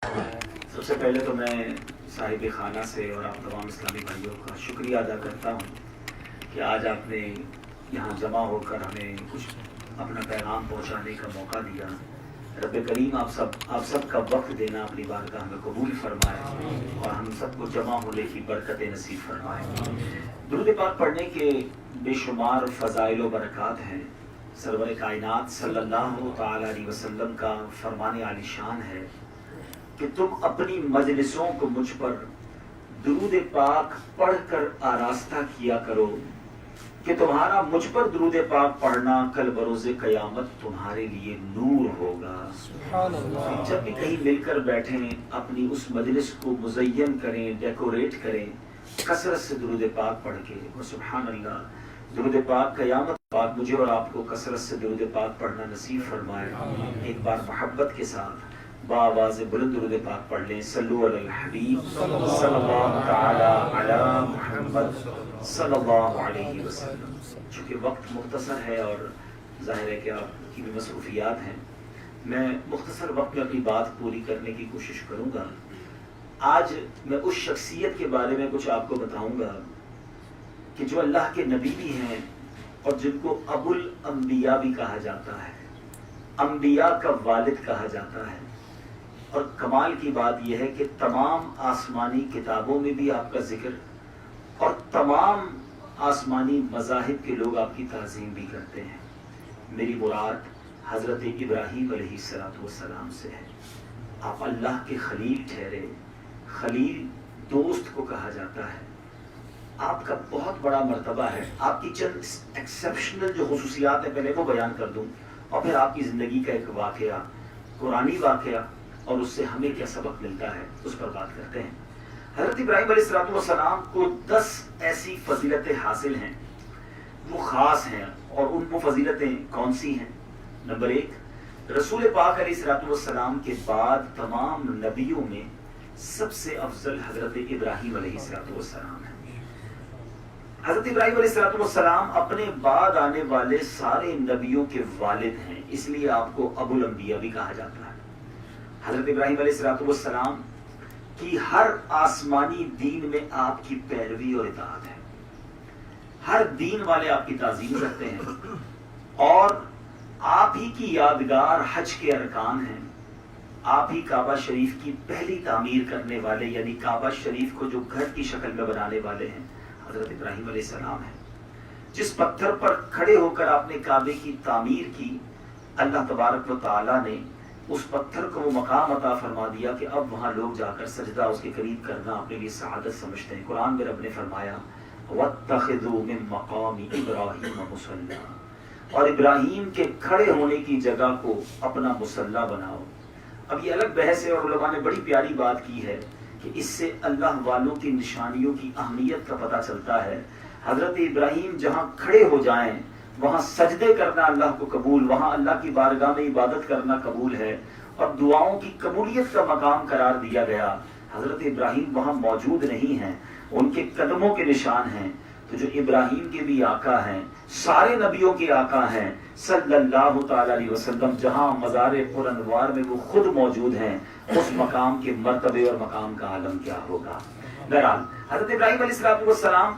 سب سے پہلے تو میں صاحب خانہ سے اور آپ تمام اسلامی بھائیوں کا شکریہ ادا کرتا ہوں کہ آج آپ نے یہاں جمع ہو کر ہمیں کچھ اپنا پیغام پہنچانے کا موقع دیا۔ رب کریم آپ سب کا وقت دینا اپنی بارگاہ میں قبول فرمائے اور ہم سب کو جمع ہونے کی برکت نصیب فرمائے۔ درود پاک پڑھنے کے بے شمار فضائل و برکات ہیں۔ سرور کائنات صلی اللہ تعالی علیہ وسلم کا فرمان عالی شان ہے کہ تم اپنی مجلسوں کو مجھ پر درود پاک پڑھ کر آراستہ کیا کرو کہ تمہارا مجھ پر درود پاک پڑھنا کل بروز قیامت تمہارے لیے نور ہوگا۔ سبحان اللہ۔ جب بھی کہیں مل کر بیٹھیں اپنی اس مجلس کو مزین کریں، ڈیکوریٹ کریں کثرت سے درود پاک پڑھ کے۔ سبحان اللہ۔ درود پاک قیامت پاک مجھے اور آپ کو کثرت سے درود پاک پڑھنا نصیب فرمائے۔ ایک بار محبت کے ساتھ بآواز بلند درود پاک پڑھ لیں۔ صلو علی الحبیب صلی اللہ تعالی علی محمد صلی اللہ علیہ وسلم۔ چونکہ وقت مختصر ہے اور ظاہر ہے کہ آپ کی بھی مصروفیات ہیں، میں مختصر وقت میں اپنی بات پوری کرنے کی کوشش کروں گا۔ آج میں اس شخصیت کے بارے میں کچھ آپ کو بتاؤں گا کہ جو اللہ کے نبی بھی ہیں اور جن کو ابو الانبیاء بھی کہا جاتا ہے، انبیاء کا والد کہا جاتا ہے۔ اور کمال کی بات یہ ہے کہ تمام آسمانی کتابوں میں بھی آپ کا ذکر اور تمام آسمانی مذاہب کے لوگ آپ کی تعظیم بھی کرتے ہیں۔ میری مراد حضرت ابراہیم علیہ السلام سے ہے۔ آپ اللہ کے خلیل ٹھہرے۔ خلیل دوست کو کہا جاتا ہے۔ آپ کا بہت بڑا مرتبہ ہے۔ آپ کی چند ایکسیپشنل جو خصوصیات ہیں پہلے وہ بیان کر دوں اور پھر آپ کی زندگی کا ایک واقعہ، قرآنی واقعہ، اور اس سے ہمیں کیا سبق ملتا ہے اس پر بات کرتے ہیں۔ حضرت ابراہیم علیہ السلام کو 10 ایسی فضیلتیں حاصل ہیں، وہ خاص ہیں۔ اور ان وہ فضیلتیں کون سی ہیں؟ نمبر 1، رسول پاک علیہ السلام کے بعد تمام نبیوں میں سب سے افضل حضرت ابراہیم علیہ السلام ہے۔ حضرت ابراہیم علیہ السلام اپنے بعد آنے والے سارے نبیوں کے والد ہیں، اس لیے آپ کو ابو الانبیاء بھی کہا جاتا ہے۔ حضرت ابراہیم علیہ السلام کی ہر آسمانی دین میں آپ کی پیروی اور اطاعت ہے۔ ہر دین والے آپ کی تعظیم کرتے ہیں اور آپ ہی کی یادگار حج کے ارکان ہیں۔ آپ ہی کعبہ شریف کی پہلی تعمیر کرنے والے، یعنی کعبہ شریف کو جو گھر کی شکل میں بنانے والے ہیں، حضرت ابراہیم علیہ السلام ہے۔ جس پتھر پر کھڑے ہو کر آپ نے کعبے کی تعمیر کی، اللہ تبارک و تعالی نے اس پتھر کو وہ مقام عطا فرما دیا کہ اب وہاں لوگ جا کر سجدہ اس کے قریب کرنا اپنے لیے سعادت سمجھتے ہیں۔ قرآن میں رب نے فرمایا وَاتَّخِذُوا مِن مَّقَامِ إِبْرَاهِيمَ مُصَلًّى، اور ابراہیم کے کھڑے ہونے کی جگہ کو اپنا مصلی بناؤ۔ اب یہ الگ بحث ہے اور علماء نے بڑی پیاری بات کی ہے کہ اس سے اللہ والوں کی نشانیوں کی اہمیت کا پتہ چلتا ہے۔ حضرت ابراہیم جہاں کھڑے ہو جائیں وہاں سجدے کرنا اللہ کو قبول، وہاں اللہ کی بارگاہ میں عبادت کرنا قبول ہے اور دعاؤں کی قبولیت کا مقام قرار دیا گیا۔ حضرت ابراہیم وہاں موجود نہیں ہیں، ان کے قدموں کے نشان ہیں۔ تو جو ابراہیم کے بھی آقا ہیں، سارے نبیوں کے آقا ہیں صلی اللہ تعالی علیہ وسلم، جہاں مزار پر انوار میں وہ خود موجود ہیں، اس مقام کے مرتبے اور مقام کا عالم کیا ہوگا۔ بہرحال حضرت ابراہیم علیہ السلام،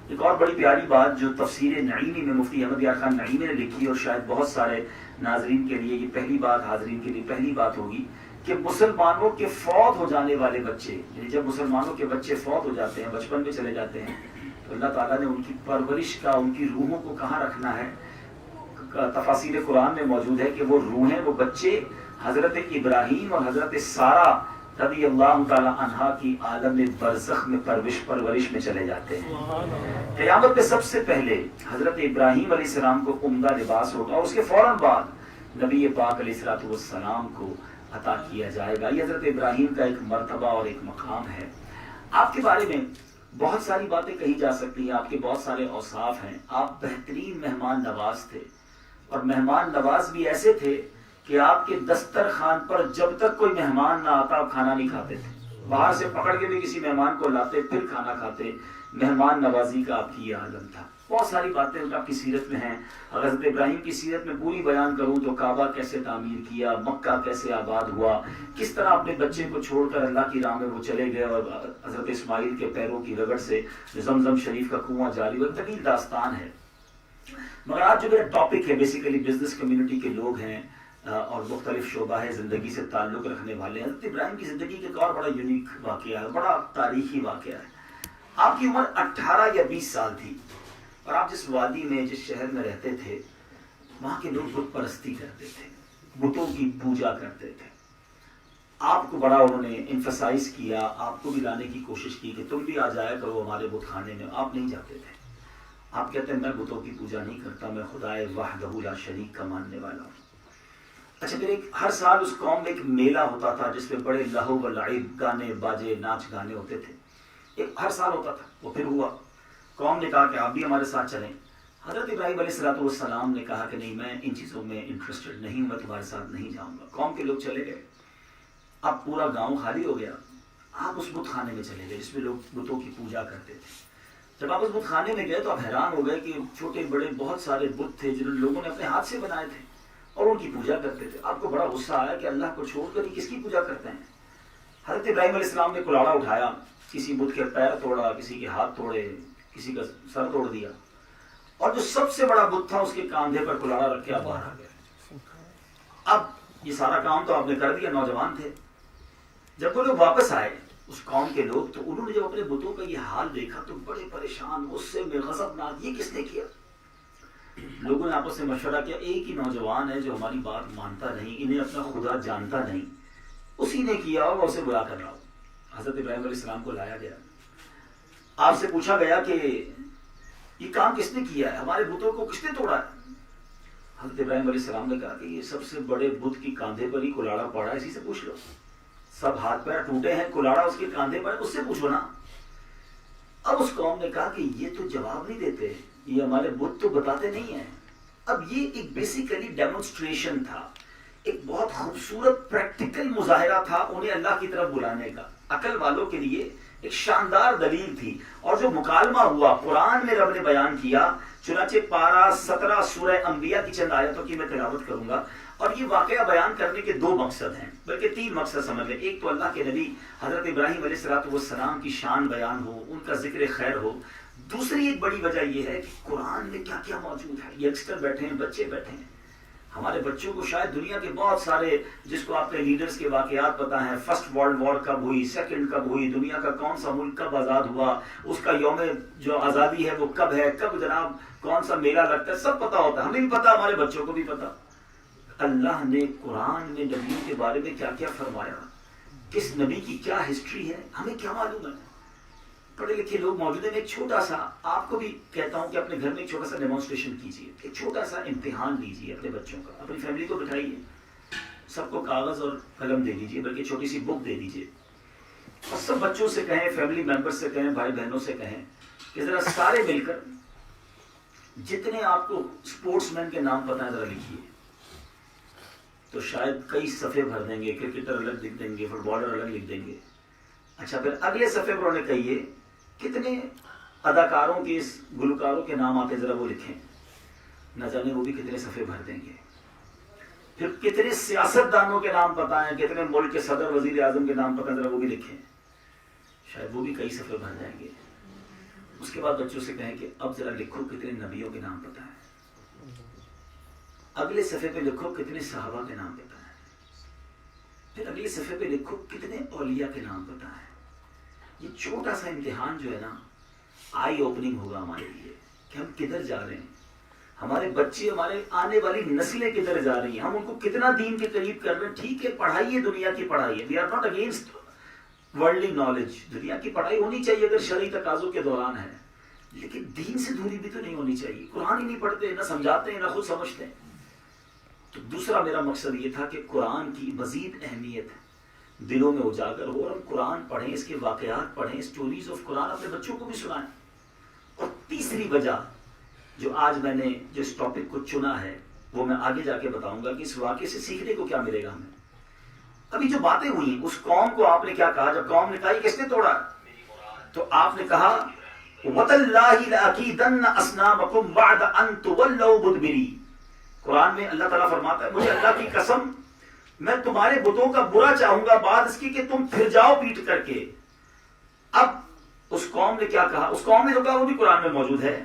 ایک اور بڑی پیاری بات جو تفسیر نعیمی میں مفتی احمد یار خان نعیمی نے لکھی، اور شاید بہت سارے ناظرین کے لیے یہ پہلی بات، حاضرین کے لیے پہلی بات ہوگی کہ مسلمانوں کے فوت ہو جانے والے بچے، یعنی جب مسلمانوں کے بچے فوت ہو جاتے ہیں، بچپن میں چلے جاتے ہیں، تو اللہ تعالیٰ نے ان کی پرورش کا، ان کی روحوں کو کہاں رکھنا ہے۔ تفاسیر قرآن میں موجود ہے کہ وہ روحیں، وہ بچے حضرت ابراہیم اور حضرت سارہ رضی اللہ تعالیٰ عنہا کی عالم برزخ میں پرورش میں چلے جاتے ہیں۔ قیامت میں سب سے پہلے حضرت ابراہیم علیہ السلام کو عمدہ لباس ہوگا اور اس کے فوراً بعد نبی پاک علیہ السلام کو عطا کیا جائے گا۔ یہ حضرت ابراہیم کا ایک مرتبہ اور ایک مقام ہے۔ آپ کے بارے میں بہت ساری باتیں کہی جا سکتی ہیں، آپ کے بہت سارے اوصاف ہیں۔ آپ بہترین مہمان نواز تھے، اور مہمان نواز بھی ایسے تھے کہ آپ کے دسترخوان پر جب تک کوئی مہمان نہ آتا آپ کھانا نہیں کھاتے تھے۔ باہر سے پکڑ کے بھی کسی مہمان کو لاتے پھر کھانا کھاتے۔ مہمان نوازی کا آپ کی یہ عالم تھا۔ بہت ساری باتیں آپ کی سیرت میں ہیں. حضرت ابراہیم کی سیرت میں پوری بیان کروں تو کعبہ کیسے تعمیر کیا، مکہ کیسے آباد ہوا، کس طرح اپنے بچے کو چھوڑ کر اللہ کی راہ میں وہ چلے گئے اور حضرت اسماعیل کے پیروں کی رگڑ سے زمزم شریف کا کنواں جاری ہوا. طویل داستان ہے. مگر آج جو میرا ٹاپک ہے بیسیکلی بزنس کمیونٹی کے لوگ ہیں اور مختلف شعبہ ہے زندگی سے تعلق رکھنے والے ہیں. حضرت ابراہیم کی زندگی کا ایک اور بڑا یونیک واقعہ ہے، بڑا تاریخی واقعہ ہے. آپ کی عمر 18 یا 20 سال تھی اور آپ جس وادی میں جس شہر میں رہتے تھے وہاں کے لوگ بت پرستی کرتے تھے، بتوں کی پوجا کرتے تھے. آپ کو بڑا انہوں نے ایمفسائز کیا، آپ کو بھی لانے کی کوشش کی کہ تم بھی آ جایا کرو ہمارے بت خانے میں. آپ نہیں جاتے تھے. آپ کہتے ہیں میں بتوں کی پوجا نہیں کرتا، میں خدائے وحدہ لا شریک کا ماننے والا ہوں. اچھا پھر ہر سال اس قوم میں ایک میلہ ہوتا تھا جس میں بڑے لہو و لعب، گانے باجے ناچ گانے ہوتے تھے. ہر سال ہوتا تھا. وہ پھر ہوا، قوم نے کہا کہ آپ بھی ہمارے ساتھ چلیں. حضرت ابراہیم علیہ السلام نے کہا کہ نہیں، میں ان چیزوں میں انٹرسٹڈ نہیں ہوں، میں تمہارے ساتھ نہیں جاؤں گا. قوم کے لوگ چلے گئے. اب پورا گاؤں خالی ہو گیا. آپ اس بت خانے میں چلے گئے جس میں لوگ بتوں کی پوجا کرتے تھے. جب آپ اس بت خانے میں گئے تو آپ حیران ہو گئے کہ چھوٹے بڑے بہت سارے بت تھے جنہوں لوگوں نے اپنے ہاتھ سے بنائے تھے اور ان کی پوجا کرتے تھے. آپ کو بڑا غصہ آیا کہ اللہ کو چھوڑ کر یہ کس کی پوجا کرتے ہیں. حضرت ابراہیم علیہ السلام نے کلاڑا اٹھایا، کسی بت کے پیر توڑا، کسی کے ہاتھ توڑے، کسی کا سر توڑ دیا، اور جو سب سے بڑا بت تھا اس کے کاندھے پر کلاڑا رکھ کے آپ باہر آ گئے. اب یہ سارا کام تو آپ نے کر دیا، نوجوان تھے. جب وہ لوگ واپس آئے اس قوم کے لوگ تو انہوں نے جب اپنے بتوں کا یہ حال دیکھا تو بڑے پریشان، غصے میں، غضبناک، یہ کس نے کیا. لوگوں نے آپس سے مشورہ کیا ایک ہی نوجوان ہے جو ہماری بات مانتا نہیں، انہیں اپنا خدا جانتا نہیں، اسی نے کیا اور اسے بلا کر لاؤ. حضرت ابراہیم علیہ السلام کو لایا گیا. آپ سے پوچھا گیا کہ یہ کام کس نے کیا ہے، ہمارے بتوں کو کس نے توڑا ہے. حضرت ابراہیم علیہ السلام نے کہا کہ یہ سب سے بڑے بت کی کاندھے پر ہی کلاڑا پڑا ہے، اسی سے پوچھ لو. سب ہاتھ پیر ٹوٹے ہیں، کلاڑا اس کے کاندھے پر ہے، اس سے پوچھو نا. اب اس قوم نے کہا کہ یہ تو جواب نہیں دیتے، یہ ہمارے بت تو بتاتے نہیں ہیں. اب یہ ایک بیسیکلی ڈیمونسٹریشن تھا، ایک بہت خوبصورت پریکٹیکل مظاہرہ تھا انہیں اللہ کی طرف بلانے کا. عقل والوں کے لیے ایک شاندار دلیل تھی. اور جو مکالمہ ہوا قرآن میں رب نے بیان کیا. چنانچہ پارہ 17 سورہ انبیاء کی چند آیتوں کی میں تلاوت کروں گا. اور یہ واقعہ بیان کرنے کے 2 مقصد ہیں، بلکہ 3 مقصد سمجھ لیں. ایک تو اللہ کے نبی حضرت ابراہیم علیہ السلام کی شان بیان ہو، ان کا ذکر خیر ہو. دوسری ایک بڑی وجہ یہ ہے کہ قرآن میں کیا کیا موجود ہے. ینگسٹر بیٹھے ہیں، بچے بیٹھے ہیں. ہمارے بچوں کو شاید دنیا کے بہت سارے جس کو آپ نے لیڈرز کے واقعات پتہ ہیں، فرسٹ ورلڈ وار کب ہوئی، سیکنڈ کب ہوئی، دنیا کا کون سا ملک کب آزاد ہوا، اس کا یوم جو آزادی ہے وہ کب ہے، کب جناب کون سا میلہ لگتا ہے، سب پتہ ہوتا ہے. ہمیں بھی پتہ، ہمارے بچوں کو بھی پتہ. اللہ نے قرآن میں نبیوں کے بارے میں کیا کیا فرمایا، کس نبی کی کیا ہسٹری ہے، ہمیں کیا معلوم ہے. پڑھے لکھے لوگ موجود ہیں. ایک چھوٹا سا آپ کو بھی کہتا ہوں کہ اپنے گھر میں ایک چھوٹا سا ڈیمونسٹریشن کیجیے، ایک چھوٹا سا امتحان لیجیے اپنے بچوں کا. اپنی فیملی کو بٹھائیے، سب کو کاغذ اور قلم دے دیجیے، بلکہ چھوٹی سی بک دے دیجیے، اور سب بچوں سے کہیں، فیملی ممبر سے کہیں، بھائی بہنوں سے کہیں کہ ذرا سارے مل کر جتنے آپ کو اسپورٹس مین کے نام پتہ ہیں ذرا لکھیے. تو شاید کئی صفحے بھر دیں گے، کرکٹر الگ لکھ دیں گے، فٹ بالر الگ لکھ دیں گے. اچھا پھر اگلے صفحے پر انہیں کہیے کتنے اداکاروں کے، اس گلوکاروں کے نام آتے ذرا وہ لکھیں. نہ جانے وہ بھی کتنے صفحے بھر دیں گے. پھر کتنے سیاست دانوں کے نام پتہ ہیں، کتنے ملک کے صدر وزیر اعظم کے نام پتہ ہیں ذرا وہ بھی لکھیں. شاید وہ بھی کئی صفحے بھر جائیں گے. اس کے بعد بچوں سے کہیں کہ اب ذرا لکھو کتنے نبیوں کے نام پتہ ہیں. اگلے صفحے پہ لکھو کتنے صحابہ کے نام پتہ ہیں. پھر اگلے صفحے پہ لکھو کتنے اولیاء کے نام پتہ ہیں. یہ چھوٹا سا امتحان جو ہے نا آئی اوپننگ ہوگا ہمارے لیے کہ ہم کدھر جا رہے ہیں، ہمارے بچے، ہمارے آنے والی نسلیں کدھر جا رہی ہیں، ہم ان کو کتنا دین کے قریب کر رہے ہیں. ٹھیک ہے پڑھائیے، دنیا کی پڑھائی ہے، we are not against worldly knowledge, دنیا کی پڑھائی ہونی چاہیے اگر شرعی تقاضوں کے دوران ہے، لیکن دین سے دوری بھی تو نہیں ہونی چاہیے. قرآن ہی نہیں پڑھتے، نہ سمجھاتے ہیں، نہ خود سمجھتے ہیں. تو دوسرا میرا مقصد یہ تھا کہ قرآن کی مزید اہمیت دلوں میں اجاگر ہو اور ہم قرآن پڑھیں، اس کے واقعات پڑھیں، اسٹوریز آف قرآن اپنے بچوں کو بھی سنائیں. اور تیسری وجہ جو آج میں نے جو اس ٹاپک کو چنا ہے وہ میں آگے جا کے بتاؤں گا کہ اس واقعے سے سیکھنے کو کیا ملے گا ہمیں. ابھی جو باتیں ہوئی اس قوم کو آپ نے کیا کہا، جب قوم نے کہا یہ کس نے توڑا، تو آپ نے کہا وَتَاللَّهِ لَأَكِيدَنَّ أَصْنَامَكُمْ بَعْدَ أَن تُوَلَّوْا مُدْبِرِينَ. قرآن میں اللہ تعالیٰ فرماتا ہے مجھے اللہ کی قسم میں تمہارے بتوں کا برا چاہوں گا بعد اس کی کہ تم پھر جاؤ پیٹ کر کے. اب اس قوم نے کیا کہا؟ اس قوم نے جو کہا وہ بھی قرآن میں موجود ہے.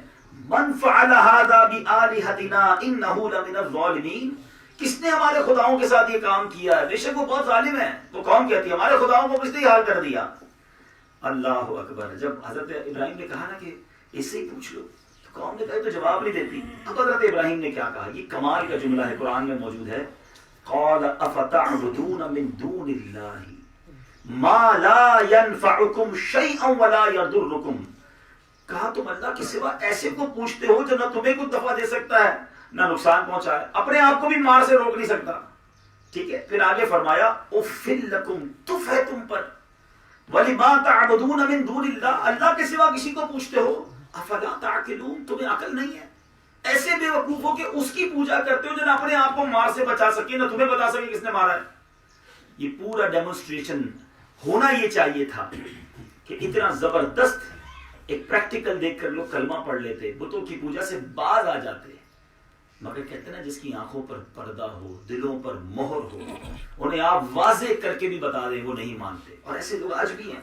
من فعل هذا بآلهتنا انه لمن الظالمین. کس نے ہمارے خداؤں کے ساتھ یہ کام کیا ہے؟ بے شک وہ بہت ظالم ہے. وہ قوم کہتی ہے ہمارے خداؤں کو کس نے یہ حال کر دیا؟ اللہ اکبر. جب حضرت ابراہیم نے کہا نا کہ اس سے ہی پوچھ لو تو قوم نے کہا تو جواب نہیں دیتی. اب حضرت ابراہیم نے کیا کہا؟ یہ کمال کا جملہ ہے قرآن میں موجود ہے. قال افتعبدون من دون اللہ ما لا ينفعكم شيئا ولا يضركم. کہا تم اللہ کے سوا ایسے کو پوچھتے ہو جو نہ تمہیں کچھ دفع دے سکتا ہے نہ نقصان پہنچائے, اپنے آپ کو بھی مار سے روک نہیں سکتا. ٹھیک ہے. پھر آگے فرمایا اُفِّل لَكُمْ, تف ہے تم پر. وَلِمَا تَعْبُدُونَ مِن دُونِ اللَّهِ, اللہ کے سوا کسی کو پوچھتے ہو. أَفَلَا تَعْقِلُونَ, تمہیں عقل نہیں ہے؟ ایسے بے وقوف ہو کہ اس کی پوجا کرتے ہو جو نہ اپنے آپ کو مار سے بچا سکے نہ تمہیں بتا سکے کس نے مارا ہے. یہ پورا ڈیمونسٹریشن ہونا یہ چاہیے تھا کہ اتنا زبردست ایک پریکٹیکل دیکھ کر لوگ کلمہ پڑھ لیتے, بتوں کی پوجا سے باز آ جاتے. مگر کہتے ہیں نا جس کی آنکھوں پر پردہ ہو, دلوں پر مہر ہو, انہیں آپ واضح کر کے بھی بتا دیں وہ نہیں مانتے. اور ایسے لوگ آج بھی ہیں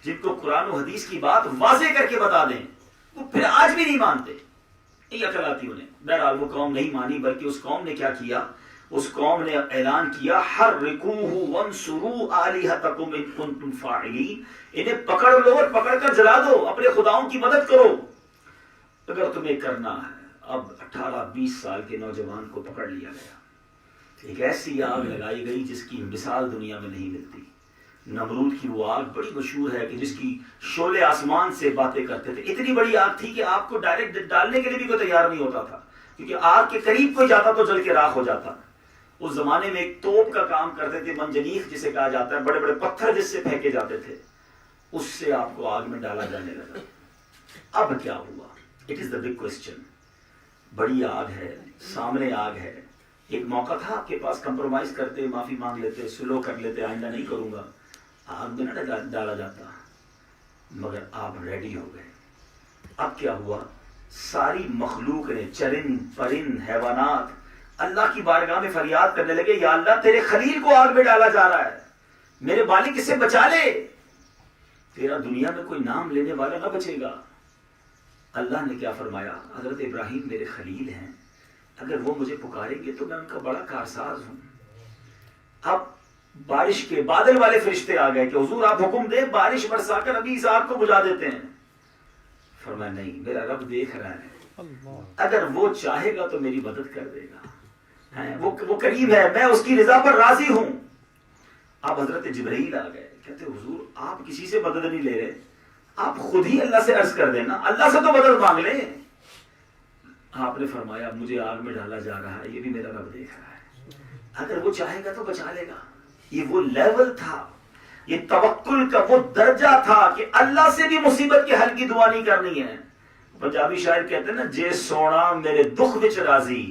جن کو قرآن و حدیث کی بات واضح کر کے بتا دیں وہ پھر آج بھی نہیں مانتے. یہ عقل آتی انہیں. بہرحال وہ قوم نہیں مانی, بلکہ اس قوم نے کیا کیا؟ اس قوم نے اعلان کیا حرقوہ وانصروا آلہتکم ان کنتم فاعلین, انہیں پکڑ لو اور پکڑ کر جلا دو, اپنے خداؤں کی مدد کرو اگر تمہیں کرنا ہے. اب 18-20 سال کے نوجوان کو پکڑ لیا گیا, ایک ایسی آگ لگائی گئی جس کی مثال دنیا میں نہیں ملتی. نمرود کی وہ آگ بڑی مشہور ہے کہ جس کی شعلے آسمان سے باتیں کرتے تھے. اتنی بڑی آگ تھی کہ آپ کو ڈائریکٹ ڈالنے کے لیے بھی کوئی تیار نہیں ہوتا تھا, کیونکہ آگ کے قریب کوئی جاتا تو جل کے راکھ ہو جاتا. اس زمانے میں ایک توپ کا کام کرتے تھے, منجنیق جسے کہا جاتا ہے, بڑے بڑے پتھر جس سے پھینکے جاتے تھے, اس سے آپ کو آگ میں ڈالا جانے لگا. اب کیا ہوا؟ It is the big question. بڑی آگ ہے, سامنے آگ ہے, ایک موقع تھا آپ کے پاس, کمپرومائز کرتے, معافی مانگ لیتے, سلو کر لیتے, آئندہ نہیں کروں گا, آگ میں نہ ڈالا جاتا. مگر آپ ریڈی ہو گئے. اب کیا ہوا؟ ساری مخلوق نے, چرند پرند حیوانات, اللہ کی بارگاہ میں فریاد کرنے لگے یا اللہ تیرے خلیل کو آگ میں ڈالا جا رہا ہے, میرے مالک اسے بچا لے, تیرا دنیا میں کوئی نام لینے والا نہ بچے گا. اللہ نے کیا فرمایا؟ حضرت ابراہیم میرے خلیل ہیں, اگر وہ مجھے پکاریں گے تو میں ان کا بڑا کارساز ہوں. اب بارش کے بادل والے فرشتے آ گئے کہ حضور آپ حکم دیں بارش برسا کر ابھی اس آگ کو بجھا دیتے ہیں. فرمایا نہیں, میرا رب دیکھ رہا ہے, اگر وہ چاہے گا تو میری مدد کر دے گا, وہ قریب ہے, میں اس کی رضا پر راضی ہوں. اب حضرت جبرائیل آ گئے, کہتے حضور آپ کسی سے مدد نہیں لے رہے, آپ خود ہی اللہ سے عرض کر دینا, اللہ سے تو مدد مانگ لیں. آپ نے فرمایا مجھے آگ میں ڈالا جا رہا ہے, یہ بھی میرا رب دیکھ رہا ہے, اگر وہ چاہے گا تو بچا لے گا. یہ وہ لیول تھا, یہ توکل کا وہ درجہ تھا کہ اللہ سے بھی مصیبت کے حل کی دعا نہیں کرنی ہے. پنجابی شاعر کہتے ہیں نا, جے سونا میرے دکھ وچ راضی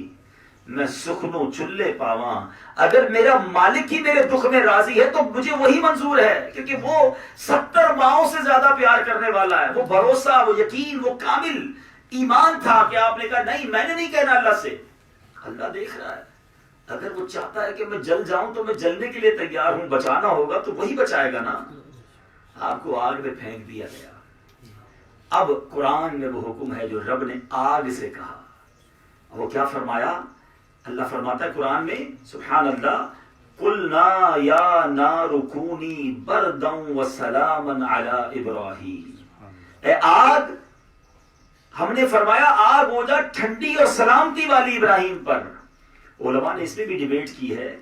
میں سخنوں چلے پاواں. اگر میرا مالک ہی میرے دکھ میں راضی ہے تو مجھے وہی منظور ہے, کیونکہ وہ 70 ماؤں سے زیادہ پیار کرنے والا ہے. وہ بھروسہ, وہ یقین, وہ کامل ایمان تھا کہ آپ نے کہا نہیں میں نے نہیں کہنا اللہ سے, اللہ دیکھ رہا ہے, اگر وہ چاہتا ہے کہ میں جل جاؤں تو میں جلنے کے لیے تیار ہوں, بچانا ہوگا تو وہی بچائے گا نا. آپ کو آگ میں پھینک دیا گیا. اب قرآن میں وہ حکم ہے جو رب نے آگ سے کہا. وہ کیا فرمایا؟ اللہ فرماتا ہے قرآن میں, سبحان اللہ, قلنا یا نار کونی بردا وسلاما علی ابراہیم. اے آگ, ہم نے فرمایا آگ ہو جا ٹھنڈی اور سلامتی والی ابراہیم پر. علماء نے اس میں بھی ڈیبیٹ کی ہے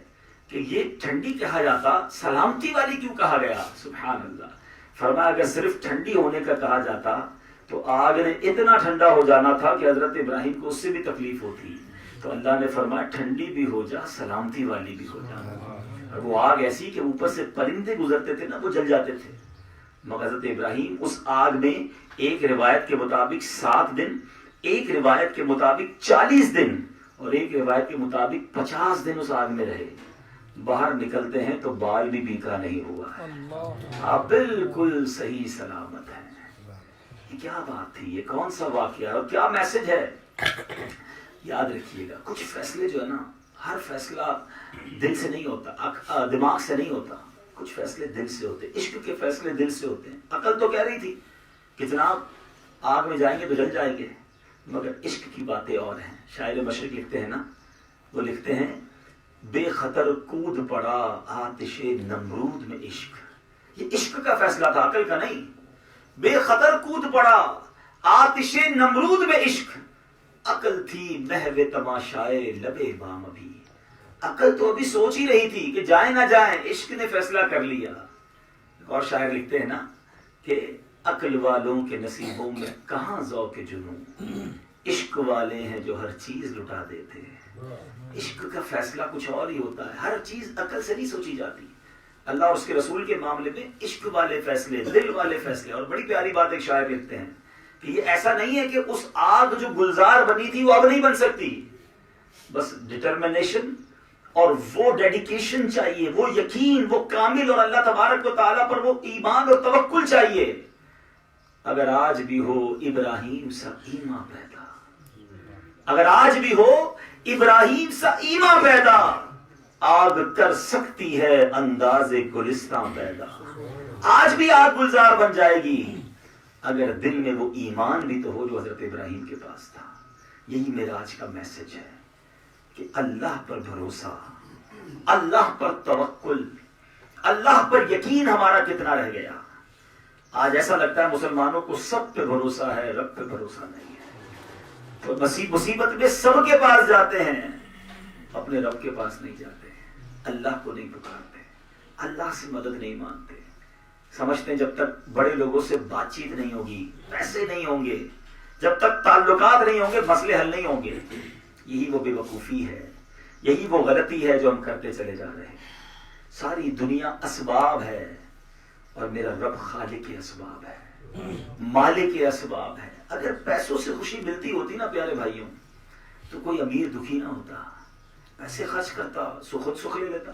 کہ یہ ٹھنڈی کہا جاتا, سلامتی والی کیوں کہا گیا؟ سبحان اللہ. فرمایا اگر صرف ٹھنڈی ہونے کا کہا جاتا تو آگ نے اتنا ٹھنڈا ہو جانا تھا کہ حضرت ابراہیم کو اس سے بھی تکلیف ہوتی. تو اللہ نے فرمایا ٹھنڈی بھی ہو جا, سلامتی والی بھی ہو جا. اور وہ آگ ایسی کہ اوپر سے پرندے گزرتے تھے نا, وہ جل جاتے تھے. مگر حضرت ابراہیم اس آگ میں ایک روایت کے مطابق 7 دن, ایک روایت کے مطابق 40 دن اور ایک روایت کے مطابق 50 دن اس آگ میں رہے. باہر نکلتے ہیں تو بال بھی بیکا نہیں ہوا ہے, آپ بالکل صحیح سلامت ہیں. یہ کیا بات تھی, یہ کون سا واقعہ اور کیا میسج ہے. یاد رکھیے گا کچھ فیصلے جو ہے نا, ہر فیصلہ دل سے نہیں ہوتا, دماغ سے نہیں ہوتا, کچھ فیصلے دل سے ہوتے. عشق کے فیصلے دل سے ہوتے ہیں. عقل تو کہہ رہی تھی کہ جناب آگ میں جائیں گے تو جل جائیں گے, مگر عشق کی باتیں اور ہیں. شاعر مشرق لکھتے ہیں نا, وہ لکھتے ہیں بے خطر کود پڑا آتش نمرود میں عشق. یہ عشق کا فیصلہ تھا, عقل کا نہیں. بے خطر کود پڑا آتش نمرود میں عشق, عقل تھی محو تماشائے لبے بام. ابھی عقل تو ابھی سوچ ہی رہی تھی کہ جائیں نہ جائیں, عشق نے فیصلہ کر لیا. اور شاعر لکھتے ہیں نا کہ عقل والوں کے نصیبوں میں کہاں ذوق جنون, عشق والے ہیں جو ہر چیز لٹا دیتے ہیں. عشق کا فیصلہ کچھ اور ہی ہوتا ہے, ہر چیز عقل سے نہیں سوچی جاتی. اللہ اور اس کے رسول کے معاملے میں عشق والے فیصلے, دل والے فیصلے. اور بڑی پیاری بات ایک شاعر لکھتے ہیں کہ یہ ایسا نہیں ہے کہ اس آگ جو گلزار بنی تھی وہ اب نہیں بن سکتی. بس ڈٹرمنیشن اور وہ ڈیڈیکیشن چاہیے, وہ یقین, وہ کامل, اور اللہ تبارک و تعالیٰ پر وہ ایمان اور توکل چاہیے. اگر آج بھی ہو ابراہیم سا ایمان پیدا, اگر آج بھی ہو ابراہیم سا ایمان پیدا, آگ کر سکتی ہے انداز گلستان پیدا. آج بھی آگ گلزار بن جائے گی اگر دل میں وہ ایمان بھی تو ہو جو حضرت ابراہیم کے پاس تھا. یہی میرا آج کا میسج ہے کہ اللہ پر بھروسہ, اللہ پر توکل, اللہ پر یقین ہمارا کتنا رہ گیا. آج ایسا لگتا ہے مسلمانوں کو سب پہ بھروسہ ہے, رب پہ بھروسہ نہیں ہے. تو مصیبت میں سب کے پاس جاتے ہیں, اپنے رب کے پاس نہیں جاتے, اللہ کو نہیں پکارتے, اللہ سے مدد نہیں مانگتے. سمجھتے ہیں جب تک بڑے لوگوں سے بات چیت نہیں ہوگی, پیسے نہیں ہوں گے, جب تک تعلقات نہیں ہوں گے, مسئلے حل نہیں ہوں گے. یہی وہ بے وقوفی ہے, یہی وہ غلطی ہے جو ہم کرتے چلے جا رہے ہیں. ساری دنیا اسباب ہے اور میرا رب خالق کے اسباب ہے, مالک کے اسباب ہے. اگر پیسوں سے خوشی ملتی ہوتی نا پیارے بھائیوں, تو کوئی امیر دکھی نہ ہوتا, پیسے خرچ کرتا, خود سکھ لے لیتا.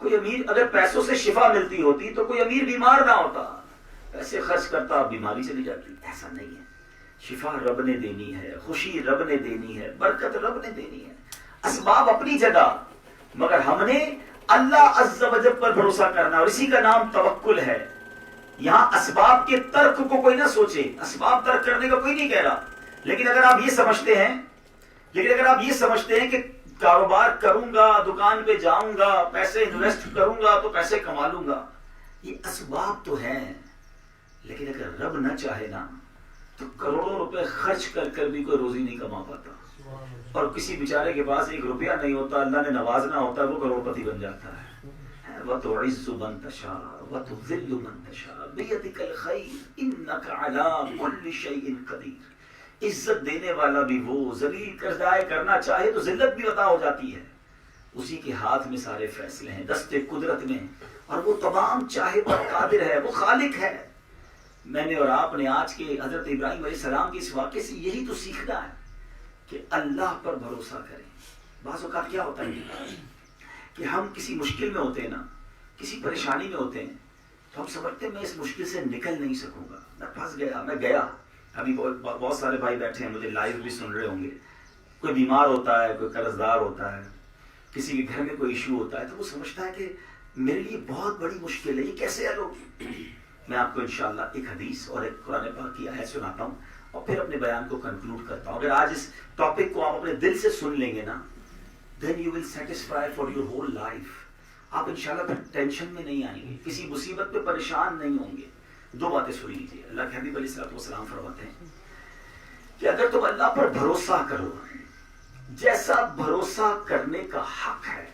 کوئی امیر, اگر پیسوں سے شفا ملتی ہوتی تو کوئی امیر بیمار نہ ہوتا, پیسے خرچ کرتا, بیماری چلی جاتی. ایسا نہیں ہے. شفا رب نے دینی ہے, خوشی رب نے دینی ہے, برکت رب نے دینی ہے. اسباب اپنی جگہ, مگر ہم نے اللہ عز و جل پر بھروسہ کرنا, اور اسی کا نام توکل ہے. یہاں اسباب کے ترک کو کوئی نہ سوچے, اسباب ترک کرنے کا کوئی نہیں کہہ رہا. لیکن اگر آپ یہ سمجھتے ہیں کہ کاروبار کروں گا, دکان پہ جاؤں گا, پیسے انویسٹ کروں گا تو پیسے کما لوں گا, یہ اسباب تو ہیں. لیکن اگر رب نہ چاہے نا تو کروڑوں روپے خرچ کر کر بھی کوئی روزی نہیں کما پاتا. اور کسی بیچارے کے پاس ایک روپیہ نہیں ہوتا, اللہ نے نوازنا ہوتا ہے, وہ کروڑ پتی بن جاتا ہے. وَتُعِزُّ مَن تَشَاءُ وَتُذِلُّ مَن تَشَاءُ بِيَدِكَ الْخَيْرُ إِنَّكَ عَلَىٰ كُلِّ شَيْءٍ قَدِيرٌ. عزت دینے والا بھی وہ, ذلیل کرنا چاہے تو ذلت بھی عطا ہو جاتی ہے. اسی کے ہاتھ میں سارے فیصلے ہیں, دستے قدرت میں, اور وہ تمام چاہے پر قادر ہے, وہ خالق ہے. میں نے اور آپ نے آج کے حضرت ابراہیم علیہ السلام کے اس واقعے سے یہی تو سیکھنا ہے کہ اللہ پر بھروسہ کریں. بعض اوقات کیا ہوتا ہے کہ ہم کسی مشکل میں ہوتے ہیں نا, کسی پریشانی میں ہوتے ہیں, تو ہم سمجھتے ہیں میں اس مشکل سے نکل نہیں سکوں گا, میں پھنس گیا, میں گیا. ابھی بہت سارے بھائی بیٹھے ہیں, مجھے لائیو بھی سن رہے ہوں گے. کوئی بیمار ہوتا ہے, کوئی قرض دار ہوتا ہے, کسی کے گھر میں کوئی ایشو ہوتا ہے, تو وہ سمجھتا ہے کہ میرے لیے بہت بڑی مشکل ہے, یہ کیسے حل ہوگی. میں آپ کو انشاءاللہ ایک حدیث اور ایک قرآن پاک کی آیت سناتا ہوں اور پھر اپنے بیان کو کنکلوڈ کرتا ہوں. اگر آج اس ٹاپک کو آپ اپنے دل سے سن لیں گے نا, then you will satisfy for your whole life. آپ انشاءاللہ پھر ٹینشن میں نہیں آئیں گے, کسی مصیبت پہ پریشان نہیں ہوں گے. دو باتیں سن لیجیے. اللہ کے حبیب علیہ السلام فرماتے ہیں کہ اگر تم اللہ پر بھروسہ کرو جیسا بھروسہ کرنے کا حق ہے,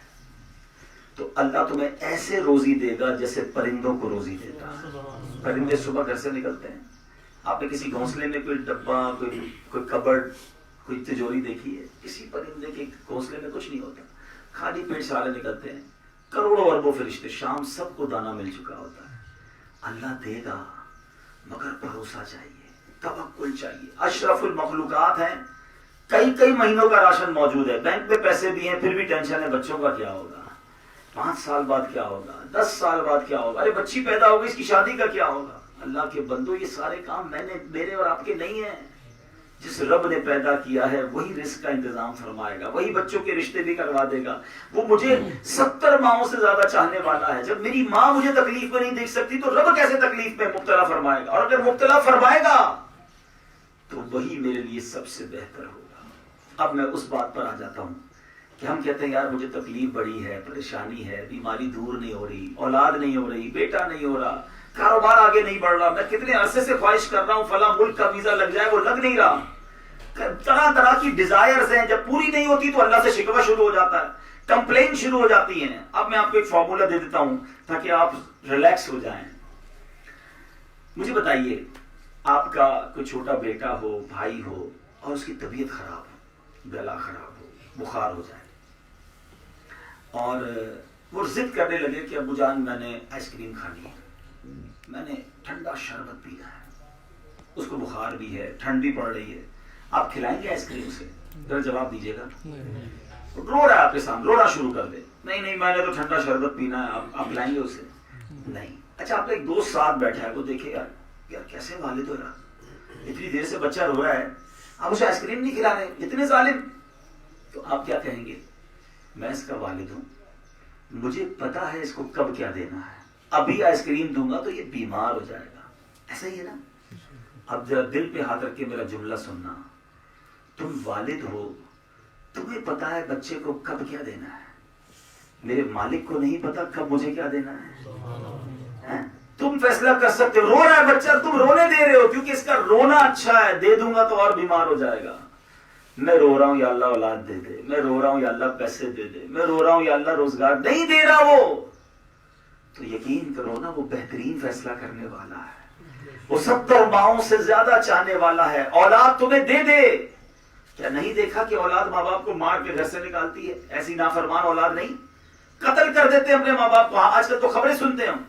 تو اللہ تمہیں ایسے روزی دے گا جیسے پرندوں کو روزی دیتا ہے. پرندے صبح گھر سے نکلتے ہیں, آپ نے کسی گھونسلے میں کوئی ڈبہ, کوئی کبرڈ, کوئی تجوری دیکھی ہے؟ کسی پرندے کے گھونسلے میں کچھ نہیں ہوتا, خالی پیٹ سارے نکلتے ہیں. کروڑوں اربوں فرشتے, شام سب کو دانا مل چکا ہوتا ہے. اللہ دے گا مگر بھروسہ چاہیے, توکل چاہیے. اشرف المخلوقات ہیں, کئی مہینوں کا راشن موجود ہے, بینک میں پیسے بھی ہیں, پھر بھی ٹینشن ہے بچوں کا کیا ہوگا, 5 سال بعد کیا ہوگا, 10 سال بعد کیا ہوگا, ارے بچی پیدا ہوگی اس کی شادی کا کیا ہوگا, اللہ کے بندو یہ سارے کام میرے اور آپ کے نہیں ہیں. جس رب نے پیدا کیا ہے وہی رزق کا انتظام فرمائے گا, وہی بچوں کے رشتے بھی کروا دے گا. وہ مجھے 70 ماؤں سے زیادہ چاہنے والا ہے. جب میری ماں مجھے تکلیف میں نہیں دیکھ سکتی تو رب کیسے تکلیف میں مبتلا فرمائے گا؟ اور اگر مبتلا فرمائے گا تو وہی میرے لیے سب سے بہتر ہوگا. اب میں اس بات پر آ جاتا ہوں کہ ہم کہتے ہیں یار مجھے تکلیف بڑی ہے, پریشانی ہے, بیماری دور نہیں ہو رہی, اولاد نہیں ہو رہی, بیٹا نہیں ہو رہا, کاروبار آگے نہیں بڑھ رہا, میں کتنے عرصے سے خواہش کر رہا ہوں فلاں ملک کا ویزا لگ جائے, وہ لگ نہیں رہا. طرح طرح کی ڈیزائرز ہیں, جب پوری نہیں ہوتی تو اللہ سے شکوہ شروع ہو جاتا ہے, کمپلین شروع ہو جاتی ہیں. اب میں آپ کو ایک فارمولا دے دیتا ہوں تاکہ آپ ریلیکس ہو جائیں. مجھے بتائیے, آپ کا کوئی چھوٹا بیٹا ہو, بھائی ہو, اور اس کی طبیعت خراب ہو, گلا خراب ہو, بخار ہو جائے, اور وہ ضد کرنے لگے کہ ابو جان میں نے آئس کریم کھانی ہے, میں نے ٹھنڈا شربت پینا ہے, اس کو بخار بھی ہے, ٹھنڈ بھی پڑ رہی ہے, آپ کھلائیں گے آئس کریم سے؟ ذرا جواب دیجیے گا. رو رہا ہے آپ کے سامنے, رونا شروع کر دے, نہیں نہیں میں نے تو ٹھنڈا شربت پینا ہے, آپ پلائیں گے اسے؟ نہیں. اچھا آپ کا ایک دوست ساتھ بیٹھا ہے, وہ دیکھے یار کیسے والد ہو رہا, اتنی دیر سے بچہ رو رہا ہے, آپ اسے آئس کریم نہیں کھلا رہے, اتنے ظالم. تو آپ کیا کہیں گے؟ میں اس کا والد ہوں, مجھے پتا ہے اس کو کب کیا دینا ہے, ابھی آئس کریم دوں گا تو یہ بیمار ہو جائے گا. ایسا ہی ہے نا. اب ذرا دل پہ ہاتھ رکھ کے میرا جملہ سننا, تم والد ہو, تمہیں پتا ہے بچے کو کب کیا دینا ہے, میرے مالک کو نہیں پتا کب مجھے کیا دینا ہے. تم فیصلہ کر سکتے ہو, رو رہا ہے بچہ, تم رونے دے رہے ہو کیونکہ اس کا رونا اچھا ہے, دے دوں گا تو اور بیمار ہو جائے گا. میں رو رہا ہوں یا اللہ اولاد دے دے, میں رو رہا ہوں یا اللہ پیسے دے دے, میں رو رہا ہوں یا اللہ روزگار نہیں دے رہا, وہ تو یقین کرو نا وہ بہترین فیصلہ کرنے والا ہے, وہ 70 ماؤں سے زیادہ چاہنے والا ہے. اولاد تمہیں دے دے. کیا نہیں دیکھا کہ اولاد ماں باپ کو مار کے گھر سے نکالتی ہے؟ ایسی نافرمان اولاد نہیں, قتل کر دیتے ہیں اپنے ماں باپ کو. آج کل تو خبریں سنتے ہیں ہم.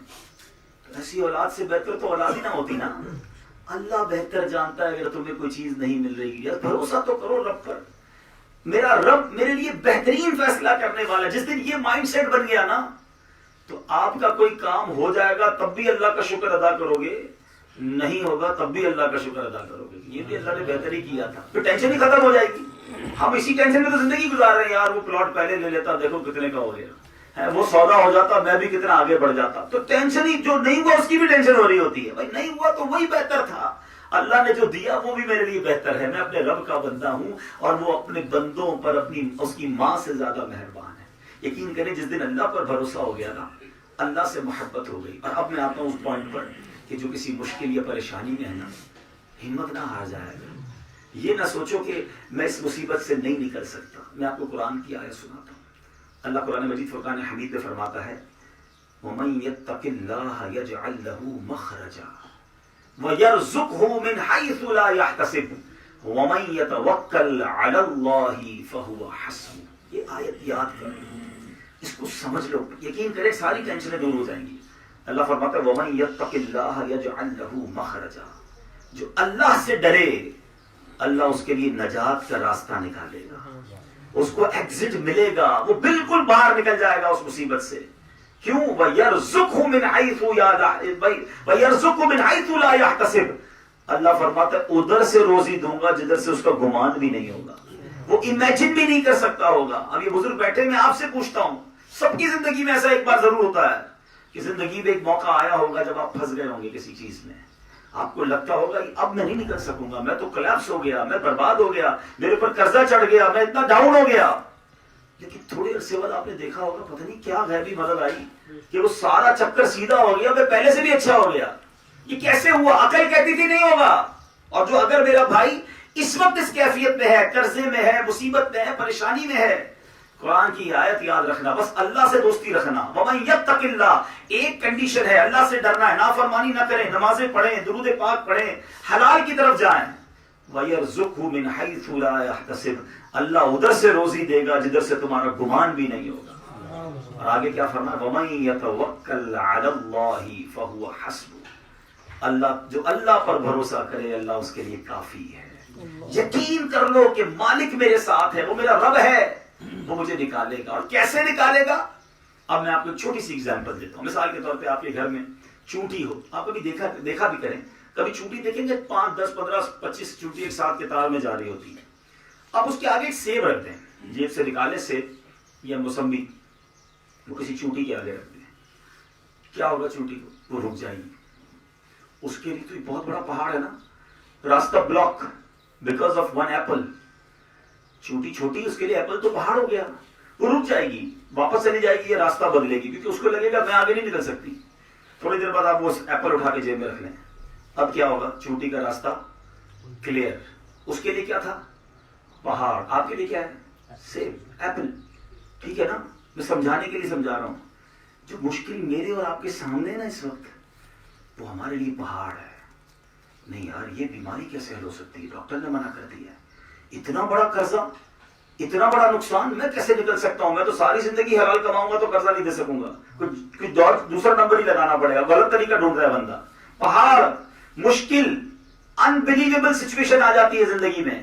ایسی اولاد سے بہتر تو اولاد ہی نہ ہوتی نا. اللہ بہتر جانتا ہے اگر تمہیں کوئی چیز نہیں مل رہی ہے, بھروسہ تو کرو رب پر. میرا رب میرے لیے بہترین فیصلہ کرنے والا. جس دن یہ مائنڈ سیٹ بن گیا نا تو آپ کا کوئی کام ہو جائے گا تب بھی اللہ کا شکر ادا کرو گے, نہیں ہوگا تب بھی اللہ کا شکر ادا کرو گے. یہ بھی اللہ نے بہتر ہی کیا تھا. پھر ٹینشن ہی ختم ہو جائے گی. ہم اسی ٹینشن میں تو زندگی گزار رہے ہیں یار, وہ پلاٹ پہلے لے لیتا, دیکھو کتنے کا ہو گیا, وہ سودا ہو جاتا, میں بھی کتنا آگے بڑھ جاتا. تو ٹینشن ہی, جو نہیں ہوا اس کی بھی ٹینشن ہو رہی ہوتی ہے. بھائی نہیں ہوا تو وہی بہتر تھا, اللہ نے جو دیا وہ بھی میرے لیے بہتر ہے. میں اپنے رب کا بندہ ہوں اور وہ اپنے بندوں پر اس کی ماں سے زیادہ مہربان ہے. یقین کریں جس دن اللہ پر بھروسہ ہو گیا نا, اللہ سے محبت ہو گئی. اور اب میں آتا ہوں اس پوائنٹ پر کہ جو کسی مشکل یا پریشانی میں ہے نا, ہمت نہ ہار جائے گا. یہ نہ سوچو کہ میں اس مصیبت سے نہیں نکل سکتا. میں آپ کو قرآن کی آیت سناتا ہوں. اللہ قرآن مجید فرقان حمید میں فرماتا ہے, وَمَن يَتَّقِ اللَّهَ يَجْعَل لَّهُ مَخْرَجًا وَيَرْزُقْهُ مِنْ حَيْثُ لَا يَحْتَسِبُ وَمَن يَتَوَكَّلْ عَلَى اللَّهِ فَهُوَ حَسْبُهُ. یہ آیت یاد کرو, اس کو سمجھ لو, یقین کرے ساری ٹینشنیں دور ہو جائیں گی. اللہ فرماتا ہے وَمَن يَتَّقِ اللَّهَ يَجْعَل لَّهُ مَخْرَجًا. جو اللہ سے ڈرے اللہ اس کے لیے نجات کا راستہ نکالے گا, اس کو ایگزٹ ملے گا, وہ بالکل باہر نکل جائے گا اس مصیبت سے. کیوں؟ وَيَرْزُقْهُ مِنْ حَيْثُ لَا يَحْتَسِبُ. اللہ فرماتا ہے ادھر سے روزی دوں گا جدھر سے اس کا گمان بھی نہیں ہوگا, وہ امیجن بھی نہیں کر سکتا ہوگا. اب یہ بزرگ بیٹھے, میں آپ سے پوچھتا ہوں, سب کی زندگی میں ایسا ایک بار ضرور ہوتا ہے کہ زندگی میں ایک موقع آیا ہوگا جب آپ پھنس گئے ہوں گے کسی چیز میں, آپ کو لگتا ہوگا اب میں نہیں نکل سکوں گا, میں تو کلیپس ہو گیا, میں برباد ہو گیا, میرے پر قرضہ چڑھ گیا, میں اتنا ڈاؤن ہو گیا. لیکن تھوڑے عرصے بعد آپ نے دیکھا ہوگا پتہ نہیں کیا غیبی مدد آئی کہ وہ سارا چکر سیدھا ہو گیا, میں پہلے سے بھی اچھا ہو گیا. یہ کیسے ہوا؟ عقل کہتی تھی نہیں ہوگا. اور جو اگر میرا بھائی اس وقت اس کیفیت میں ہے, قرضے میں ہے, مصیبت میں ہے, پریشانی میں ہے, قرآن کی آیت یاد رکھنا, بس اللہ سے دوستی رکھنا. وَمَن يَتَّقِ اللَّهَ, ایک کنڈیشن ہے, اللہ سے ڈرنا ہے, نافرمانی نہ کریں, نمازیں پڑھیں, درود پاک پڑھیں, حلال کی طرف جائیں. وَيَرْزُقْهُ مِنْ حَيْثُ لَا يَحْتَسِبُ. اللہ ادھر سے روزی دے گا جدھر سے تمہارا گمان بھی نہیں ہوگا. اور آگے کیا فرمایا, وَمَن يَتَوَكَّلْ عَلَى اللَّهِ فَهُوَ حَسْبُهُ. اللہ جو اللہ پر بھروسہ کرے اللہ اس کے لیے کافی ہے. یقین کر لو کہ مالک میرے ساتھ ہے, وہ میرا رب ہے, وہ مجھے نکالے گا. اور کیسے نکالے گا؟ اب میں آپ کو ایک چھوٹی سی ایگزامپل دیتا ہوں. مثال کے طور پہ آپ کے گھر میں چونٹی ہو, آپ کبھی دیکھا بھی کریں, کبھی چونٹی دیکھیں گے 5 10 15 25 چونٹی ایک ساتھ قطار میں جا رہی ہوتی ہے. آپ اس کے آگے ایک سیب رکھ دیں, جیب سے نکالے سیب یا موسمبی, وہ کسی چونٹی کے آگے رکھ دیں, کیا ہوگا چونٹی کو؟ وہ رک جائے گی. اس کے لیے تو ایک بہت بڑا پہاڑ ہے نا, راستہ block because of one apple. چونٹی چھوٹی, اس کے لیے ایپل تو پہاڑ ہو گیا, وہ رک جائے گی, واپس چلی جائے گی, یہ راستہ بدلے گی, کیونکہ اس کو لگے گا میں آگے نہیں نکل سکتی. تھوڑی دیر بعد آپ وہ ایپل اٹھا کے جیب میں رکھ لیں, اب کیا ہوگا؟ چونٹی کا راستہ کلیئر. اس کے لیے کیا تھا؟ پہاڑ. آپ کے لیے کیا ہے؟ سیب, ایپل. ٹھیک ہے نا, میں سمجھانے کے لیے سمجھا رہا ہوں. جو مشکل میرے اور آپ کے سامنے ہے نا اس وقت, وہ ہمارے لیے پہاڑ ہے. نہیں یار, یہ بیماری کیسے حل ہو سکتی ہے؟ ڈاکٹر نے منع کر دیا ہے. اتنا بڑا قرضہ, اتنا بڑا نقصان, میں کیسے نکل سکتا ہوں؟ میں تو ساری زندگی حلال کماؤں گا تو قرضہ نہیں دے سکوں گا, کچھ دوسرا نمبر ہی لگانا پڑے گا. غلط طریقہ ڈھونڈ رہا ہے بندہ. پہاڑ, مشکل, انبلیویبل سچویشن آ جاتی ہے زندگی میں,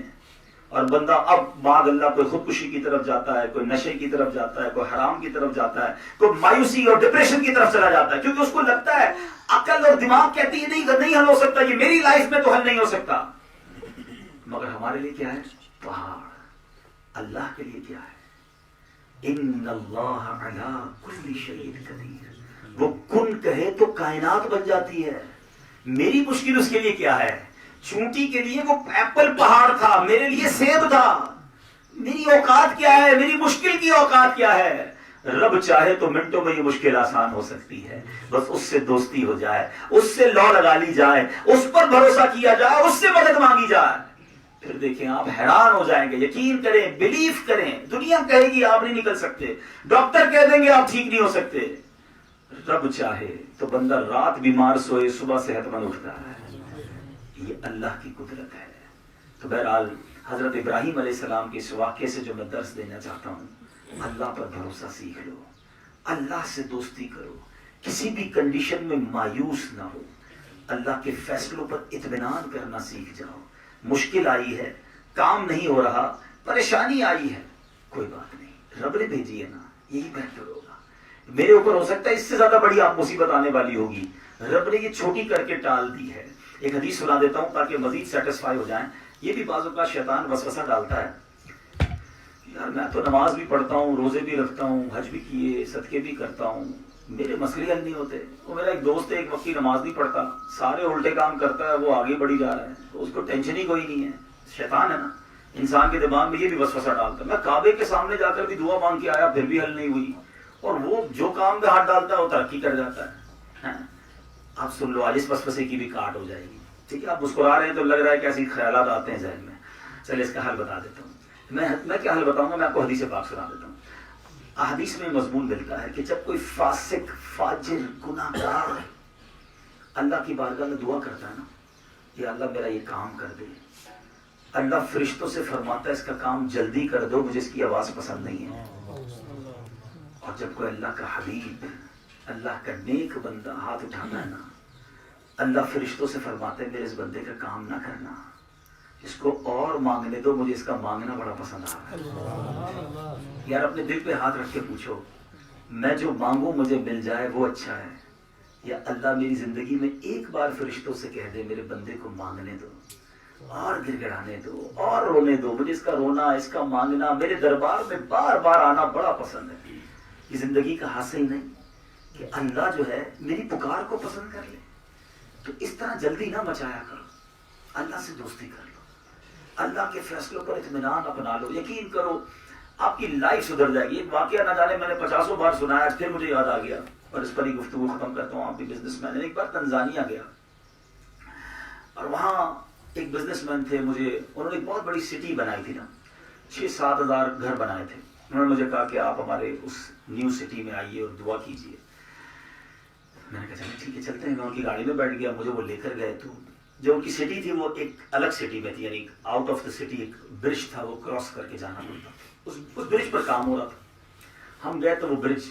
اور بندہ اب بعد اللہ کوئی خودکشی کی طرف جاتا ہے, کوئی نشے کی طرف جاتا ہے, کوئی حرام کی طرف جاتا ہے, کوئی مایوسی اور ڈپریشن کی طرف چلا جاتا ہے, کیونکہ اس کو لگتا ہے عقل اور دماغ کہتی ہے نہیں حل ہو سکتا, یہ میری لائف میں تو حل نہیں ہو سکتا. مگر ہمارے لیے کیا ہے؟ پہاڑ. اللہ کے لیے کیا ہے؟ ان اللہ علی کل شیء قدیر. وہ کن کہے تو کائنات بن جاتی ہے. میری مشکل اس کے لیے کیا ہے؟ چونٹی کے لیے وہ ایپل پہاڑ تھا, میرے لیے سیب تھا. میری اوقات کیا ہے؟ میری مشکل کی اوقات کیا ہے؟ رب چاہے تو منٹوں میں یہ مشکل آسان ہو سکتی ہے. بس اس سے دوستی ہو جائے, اس سے لو لگا لی جائے, اس پر بھروسہ کیا جائے, اس سے مدد مانگی جائے, پھر دیکھیں آپ حیران ہو جائیں گے. یقین کریں, بلیف کریں. دنیا کہے گی آپ نہیں نکل سکتے, ڈاکٹر کہہ دیں گے آپ ٹھیک نہیں ہو سکتے. رب چاہے تو بندہ رات بیمار سوئے, صبح صحت مند اٹھتا ہے. یہ اللہ کی قدرت ہے. تو بہرحال حضرت ابراہیم علیہ السلام کے اس واقعے سے جو میں درس دینا چاہتا ہوں, اللہ پر بھروسہ سیکھ لو, اللہ سے دوستی کرو, کسی بھی کنڈیشن میں مایوس نہ ہو, اللہ کے فیصلوں پر اطمینان کرنا سیکھ جاؤ. مشکل آئی ہے, کام نہیں ہو رہا, پریشانی آئی ہے, کوئی بات نہیں, رب نے بھیجی ہے نا, یہی بہتر ہوگا. میرے اوپر ہو سکتا ہے اس سے زیادہ بڑی آپ مصیبت آنے والی ہوگی, رب نے یہ چھوٹی کر کے ٹال دی ہے. ایک حدیث سنا دیتا ہوں تاکہ مزید سیٹسفائی ہو جائیں. یہ بھی بعض اوقات شیطان وسوسہ ڈالتا ہے, یار میں تو نماز بھی پڑھتا ہوں, روزے بھی رکھتا ہوں, حج بھی کیے, صدقے بھی کرتا ہوں, میرے مسئلے حل نہیں ہوتے. وہ میرا ایک دوست ہے, ایک وقت کی نماز نہیں پڑھتا, سارے الٹے کام کرتا ہے, وہ آگے بڑھی جا رہا ہے, تو اس کو ٹینشن ہی کوئی نہیں ہے. شیطان ہے نا, انسان کے دماغ میں یہ بھی وسوسہ ڈالتا ہے. میں کعبے کے سامنے جا کر بھی دعا مانگ کے آیا, پھر بھی حل نہیں ہوئی, اور وہ جو کام میں ہاتھ ڈالتا ہے وہ ترقی کر جاتا ہے. آپ سن لو, آج اس وسوسے کی بھی کاٹ ہو جائے گی. ٹھیک ہے, آپ مسکرا رہے ہیں تو لگ رہا ہے کہ ایسے خیالات آتے ہیں ذہن میں. چلے اس کا حل بتا دیتا ہوں. میں کیا حل بتاؤں گا, میں آپ کو حدیث پاک سنا دیتا ہوں. احادیث میں مضمون ملتا ہے کہ جب کوئی فاسق, فاجر, گناہگار اللہ کی بارگاہ میں دعا کرتا ہے نا, کہ اللہ میرا یہ کام کر دے, اللہ فرشتوں سے فرماتا ہے اس کا کام جلدی کر دو, مجھے اس کی آواز پسند نہیں ہے. اور جب کوئی اللہ کا حبیب, اللہ کا نیک بندہ ہاتھ اٹھاتا ہے نا, اللہ فرشتوں سے فرماتے ہیں میرے اس بندے کا کام نہ کرنا, اس کو اور مانگنے دو, مجھے اس کا مانگنا بڑا پسند آ رہا ہے. یار اپنے دل پہ ہاتھ رکھ کے پوچھو, میں جو مانگوں مجھے مل جائے وہ اچھا ہے, یا اللہ میری زندگی میں ایک بار فرشتوں سے کہہ دے میرے بندے کو مانگنے دو, اور گر گڑانے دو, اور رونے دو, مجھے اس کا رونا, اس کا مانگنا, میرے دربار میں بار بار آنا بڑا پسند ہے. یہ زندگی کا حاصل ہی نہیں کہ اللہ جو ہے میری پکار کو پسند کر لے. تو اس طرح جلدی نہ مچایا کرو, اللہ سے دوستی کر لو, اللہ کے فیصلوں پر اطمینان اپنا لو. یقین کرو آپ کی لائف سدھر جائے گی. ایک واقعہ نہ جانے میں نے 50 بار سنا ہے, پھر مجھے یاد آ گیا, اور اس پر ہی گفتگو ختم کرتا ہوں. آپ بھی بزنس مین ہیں. ایک بار تنزانیہ گیا, اور وہاں ایک بزنس مین تھے, مجھے انہوں نے ایک بہت بڑی سٹی بنائی تھی نا, 6-7 ہزار گھر بنائے تھے. انہوں نے مجھے کہا کہ آپ ہمارے اس نیو سٹی میں آئیے اور دعا کیجیے. میں نے کہا چلیں ٹھیک ہے چلتے ہیں. میں ان کی گاڑی میں بیٹھ گیا, مجھے وہ لے کر گئے. تو جو ان کی سٹی تھی وہ ایک الگ سٹی میں تھی, یعنی آؤٹ آف دا سٹی ایک برج تھا, وہ کراس کر کے جانا پڑتا. اس برج پر کام ہو رہا تھا. ہم گئے تو وہ برج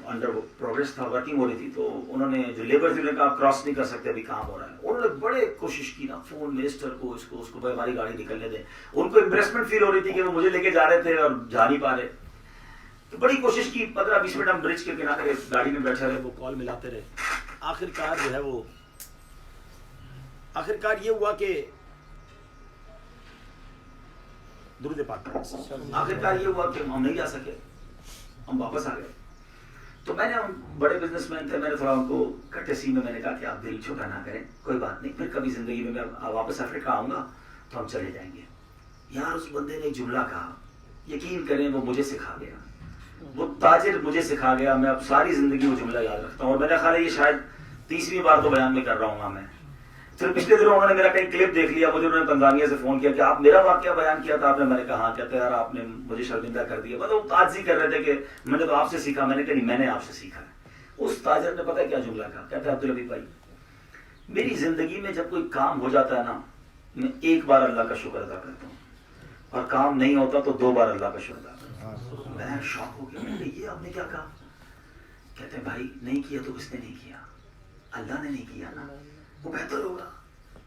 انڈر پروگریس تھا, ورکنگ ہو رہی تھی. تو انہوں نے جو لیبر تھے, انہوں نے کہا کراس نہیں کر سکتے, ابھی کام ہو رہا ہے. انہوں نے بڑے کوشش کی نا, فون منسٹر کو, اس کو بھائی ہماری گاڑی نکلنے دیں. ان کو امپریسمنٹ فیل ہو رہی تھی کہ وہ مجھے لے کے جا رہے تھے اور جا نہیں پا رہے. تو بڑی کوشش کی, 15-20 منٹ ہم برج کے کنارے گاڑی میں بیٹھے رہے, وہ کال ملاتے رہے. آخرکار جو ہے وہ آخرکار یہ ہوا کہ درود پاک آخرکار یہ ہوا کہ ہم نہیں جا سکے، ہم واپس آ گئے. تو میں نے بڑے بزنس مین تھے، میں نے تھوڑا ان کو کٹسی میں نے کہا کہ آپ دل چھوٹا نہ کریں، کوئی بات نہیں، پھر کبھی زندگی میں واپس افریقہ آؤں گا تو ہم چلے جائیں گے. یار اس بندے نے ایک جملہ کہا، یقین کریں وہ مجھے سکھا گیا، وہ تاجر مجھے سکھا گیا. میں اب ساری زندگی وہ جملہ یاد رکھتا ہوں، اور میرا خیال ہے یہ شاید 30ویں بار تو بیان میں کر رہا ہوں گا. میں پھر پچھلے دنوں انہوں نے میرا کہیں کلپ دیکھ لیا، مجھے انہوں نے تنزانیہ سے فون کیا کہ آپ میرا واقعہ بیان کیا تھا آپ نے. میں نے کہا ہاں. کہتے یار آپ نے مجھے شرمندہ کر دیا. مطلب وہ تاجزی کر رہے تھے کہ میں نے تو آپ سے سیکھا. میں نے کہا نہیں، میں نے آپ سے سیکھا ہے. اس تاجر نے پتہ کیا جملہ کہا، کہتا ہے عبدالحبیب بھائی میری زندگی میں جب کوئی کام ہو جاتا ہے نا، میں ایک بار اللہ کا شکر ادا کرتا ہوں، اور کام نہیں ہوتا تو 2 بار اللہ کا شکر ادا کرتا ہوں. میں شوق ہو گیا، میں نے یہ آپ نے کیا کہا؟ کہتے ہیں بھائی نہیں کیا تو کس نے نہیں کیا؟ اللہ نے نہیں کیا نا، وہ بہتر ہوگا.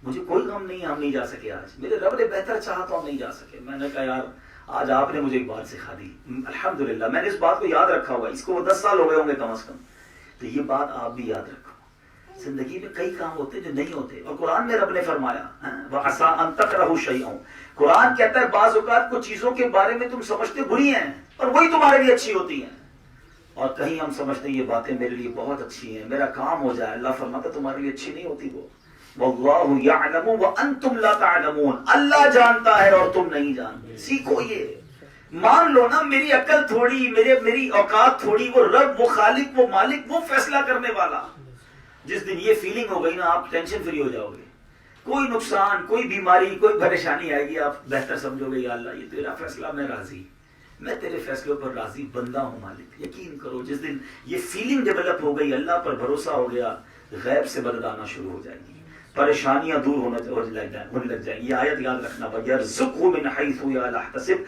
مجھے کوئی غم نہیں ہے ہم نہیں جا سکے آج، میرے رب نے بہتر چاہا تو ہم نہیں جا سکے. میں نے کہا یار آج آپ نے مجھے ایک بات سکھا دی، الحمدللہ میں نے اس بات کو یاد رکھا ہوا. اس کو وہ 10 سال ہو گئے ہوں گے کم از کم. تو یہ بات آپ بھی یاد رکھو، زندگی میں کئی کام ہوتے ہیں جو نہیں ہوتے، اور قرآن میں رب نے فرمایا وَعَسَىٰ أَن تَكْرَهُوا شَيْئًا، قرآن کہتا ہے بعض اوقات کچھ چیزوں کے بارے میں تم سمجھتے بری ہیں اور وہی تمہارے لیے اچھی ہوتی ہیں. اور کہیں ہم سمجھتے ہیں یہ باتیں میرے لیے بہت اچھی ہیں، میرا کام ہو جائے. اللہ فرماتا تمہارے لیے اچھی نہیں ہوتی وہ. وَاللَّهُ يَعْلَمُ وَأَنْتُمْ لَا تَعْلَمُونَ، اللہ جانتا ہے اور تم نہیں جانتے. سیکھو یہ، مان لو نا میری عقل تھوڑی، میری اوقات تھوڑی، وہ رب، وہ خالق، وہ مالک، وہ فیصلہ کرنے والا. جس دن یہ فیلنگ ہو گئی نا آپ ٹینشن فری ہو جاؤ گے. کوئی نقصان، کوئی بیماری، کوئی پریشانی آئے گی آپ بہتر سمجھو گے یا اللہ یہ تیرا فیصلہ، میں راضی، میں تیرے فیصلوں پر راضی بندہ ہوں مالک. یقین کرو جس دن یہ فیلنگ ڈیولپ ہو گئی، اللہ پر بھروسہ ہو گیا، غیب سے مدد آنا شروع ہو جائے گی، پریشانیاں دور ہونے لگ جائیں گی. یہ آیت یاد رکھنا، وَيَرْزُقْهُ مِنْ حَيْثُ لَا يَحْتَسِبُ،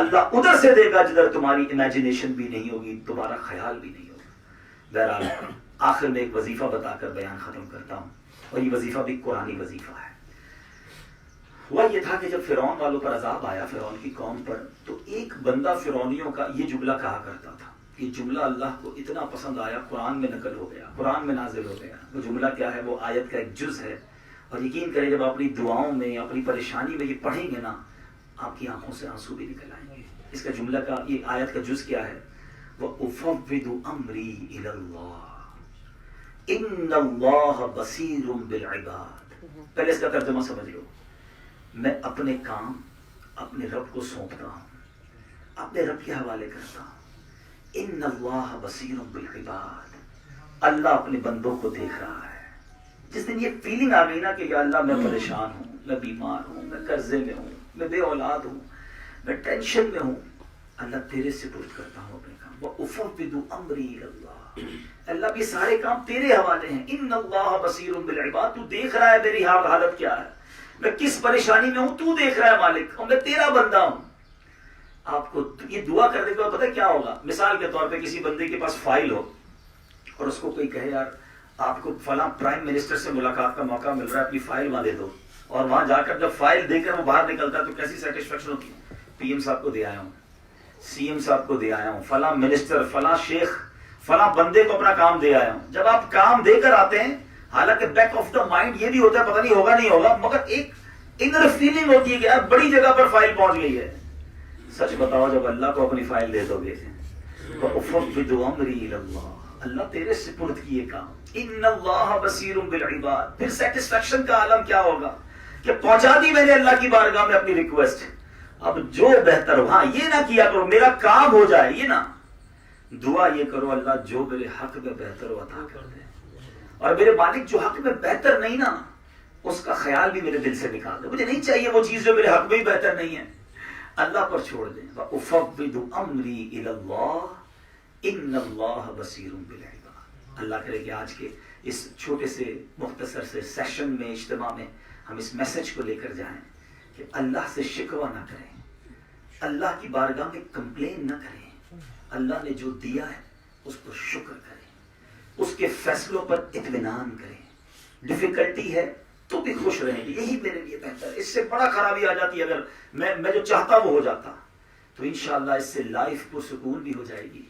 اللہ ادھر سے دے گا جدھر تمہاری امیجنیشن بھی نہیں ہوگی، تمہارا خیال بھی نہیں ہوگا. بہرحال آخر میں ایک وظیفہ بتا کر بیان ختم کرتا ہوں، اور یہ وظیفہ بھی قرآنی وظیفہ ہے. ہوا یہ تھا کہ جب فرعون والوں پر عذاب آیا، فرعون کی قوم پر، تو ایک بندہ فرعونیوں کا یہ جملہ کہا کرتا تھا. یہ جملہ اللہ کو اتنا پسند آیا، قرآن میں نقل ہو گیا، قرآن میں نازل ہو گیا. وہ جملہ کیا ہے؟ وہ آیت کا ایک جز ہے، اور یقین کریں جب اپنی دعاؤں میں، اپنی پریشانی میں یہ پڑھیں گے نا، آپ کی آنکھوں سے آنسو بھی نکل آئیں گے. اس کا جملہ کا یہ آیت کا جز کیا ہے؟ وَأُفَوِّضُ أَمْرِي إِلَى اللَّهِ إِنَّ اللَّهَ بَصِيرٌ بِالْعِبَادِ. پہلے اس کا ترجمہ سمجھ لو. میں اپنے کام اپنے رب کو سونپتا ہوں، اپنے رب کے حوالے کرتا ہوں. ان اللہ بصیر بالعباد، اللہ اپنے بندوں کو دیکھ رہا ہے. جس دن یہ فیلنگ آ گئی نا کہ یا اللہ میں پریشان ہوں، میں بیمار ہوں، میں قرضے میں ہوں، میں بے اولاد ہوں، میں ٹینشن میں ہوں، اللہ تیرے سپرد کرتا ہوں اپنے کام. وَأُفَوِّضُ أَمْرِي إِلَى اللَّهِ، اللہ یہ سارے کام تیرے حوالے ہیں. ان اللہ بصیر بالعباد، تو دیکھ رہا ہے میری حالت کیا ہے، میں کس پریشانی میں ہوں، تو دیکھ رہا ہے مالک، اور میں تیرا بندہ ہوں. آپ کو یہ دعا کرنے کے بعد پتہ کیا ہوگا؟ مثال کے طور پہ کسی بندے کے پاس فائل ہو اور اس کو کوئی کہے یار آپ کو فلاں پرائم منسٹر سے ملاقات کا موقع مل رہا ہے، اپنی فائل وہاں دے دو، اور وہاں جا کر جب فائل دے کر وہ باہر نکلتا ہے تو کیسی سیٹسفیکشن ہوتی ہے. پی ایم صاحب کو دے آیا ہوں، سی ایم صاحب کو دے آیا ہوں، فلاں منسٹر، فلاں شیخ، فلاں بندے کو اپنا کام دے آیا ہوں. جب آپ کام دے کر آتے ہیں، حالانکہ بیک آف دا مائنڈ یہ بھی ہوتا ہے پتہ نہیں ہوگا نہیں ہوگا، مگر ایک انر فیلنگ ہوتی ہے کہ یار بڑی جگہ پر فائل پہنچ گئی ہے. سچ بتاؤ جب اللہ کو اپنی فائل دے دو گے، وَأُفَوِّضُ أَمْرِي إِلَى اللَّهِ، اللہ تیرے سپرد کیے کام. ان اللہ بصیر بالعباد، پھر سیٹسفیکشن کا عالم کیا ہوگا کہ پہنچا دی میں نے اللہ کی بارگاہ میں اپنی ریکویسٹ. اب جو بہتر ہو، ہاں یہ نہ کیا کرو میرا کام ہو جائے، یہ نہ، دعا یہ کرو اللہ جو میرے حق میں بہتر ہو عطا کر دے، اور میرے مالک جو حق میں بہتر نہیں نا اس کا خیال بھی میرے دل سے نکال دے. مجھے نہیں چاہیے وہ چیز جو میرے حق میں ہی بہتر نہیں ہے، اللہ پر چھوڑ دیں. وَأُفَوِّضُ أَمْرِي إِلَى اللَّهِ إِنَّ اللَّهَ بَصِيرٌ بِالْعِبَادِ. اللہ کرے کہ آج کے اس چھوٹے سے مختصر سے سیشن میں، اجتماع میں، ہم اس میسج کو لے کر جائیں کہ اللہ سے شکوہ نہ کریں، اللہ کی بارگاہ میں کمپلین نہ کریں، اللہ نے جو دیا ہے اس پر شکر کریں، اس کے فیصلوں پر اطمینان کریں. ڈیفیکلٹی ہے تو بھی خوش رہیں گے، یہی میرے لیے بہتر ہے. اس سے بڑا خرابی آ جاتی ہے، اگر میں جو چاہتا وہ ہو جاتا، تو انشاءاللہ اس سے لائف پرسکون بھی ہو جائے گی،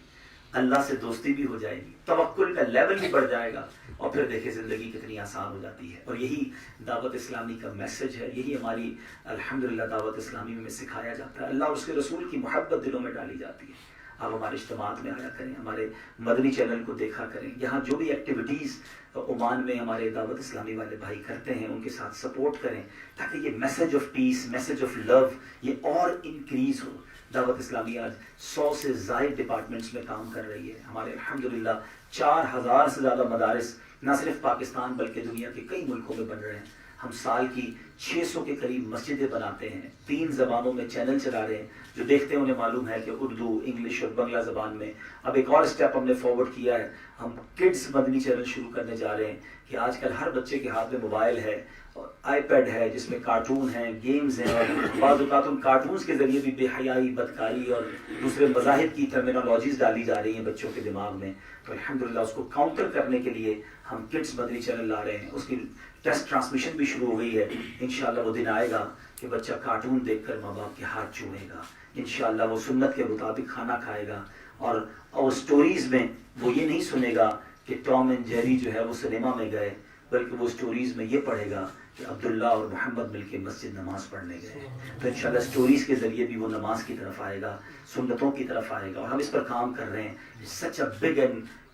اللہ سے دوستی بھی ہو جائے گی، توکل کا لیول بھی بڑھ جائے گا، اور پھر دیکھیں زندگی کتنی آسان ہو جاتی ہے. اور یہی دعوت اسلامی کا میسج ہے، یہی ہماری الحمدللہ دعوت اسلامی میں سکھایا جاتا ہے. اللہ اور اس کے رسول کی محبت دلوں میں ڈالی جاتی ہے. آپ ہمارے اجتماعات میں آیا کریں، ہمارے مدنی چینل کو دیکھا کریں. یہاں جو بھی ایکٹیویٹیز عمان میں ہمارے دعوت اسلامی والے بھائی کرتے ہیں ان کے ساتھ سپورٹ کریں، تاکہ یہ message of peace, message of love یہ اور انکریز ہو. دعوت اسلامی آج 100 سے زائد ڈپارٹمنٹس میں کام کر رہی ہے. ہمارے الحمدللہ 4000 سے زیادہ مدارس نہ صرف پاکستان بلکہ دنیا کے کئی ملکوں میں بن رہے ہیں. ہم سال کی 600 کے قریب مسجدیں بناتے ہیں، 3 زبانوں میں چینل چلا رہے ہیں. جو دیکھتے ہیں انہیں معلوم ہے کہ اردو، انگلش اور بنگلہ زبان میں. اب ایک اور اسٹیپ ہم نے فارورڈ کیا ہے، ہم کڈز مدنی چینل شروع کرنے جا رہے ہیں کہ آج کل ہر بچے کے ہاتھ میں موبائل ہے اور آئی پیڈ ہے جس میں کارٹون ہیں، گیمز ہیں، اور بعض اوقات ان کارٹونز کے ذریعے بھی بے حیائی، بدکاری اور دوسرے مذاہب کی ٹرمینالوجیز ڈالی جا رہی ہیں بچوں کے دماغ میں. تو الحمدللہ اس کو کاؤنٹر کرنے کے لیے ہم کڈز مدنی چینل لا رہے ہیں. اس کی ٹیسٹ ٹرانسمیشن بھی شروع ہو گئی ہے. انشاءاللہ وہ دن آئے گا کہ بچہ کارٹون دیکھ کر ماں باپ کے ہاتھ چومے گا. انشاءاللہ وہ سنت کے مطابق کھانا کھائے گا، اور سٹوریز میں وہ یہ نہیں سنے گا کہ ٹام اینڈ جیری جو ہے وہ سنیما میں گئے، بلکہ وہ سٹوریز میں یہ پڑھے گا کہ عبداللہ اور محمد مل کے مسجد نماز پڑھنے گئے. تو انشاءاللہ سٹوریز کے ذریعے بھی وہ نماز کی طرف آئے گا، سنتوں کی طرف آئے گا. اور ہم اس پر کام کر رہے ہیں. Such a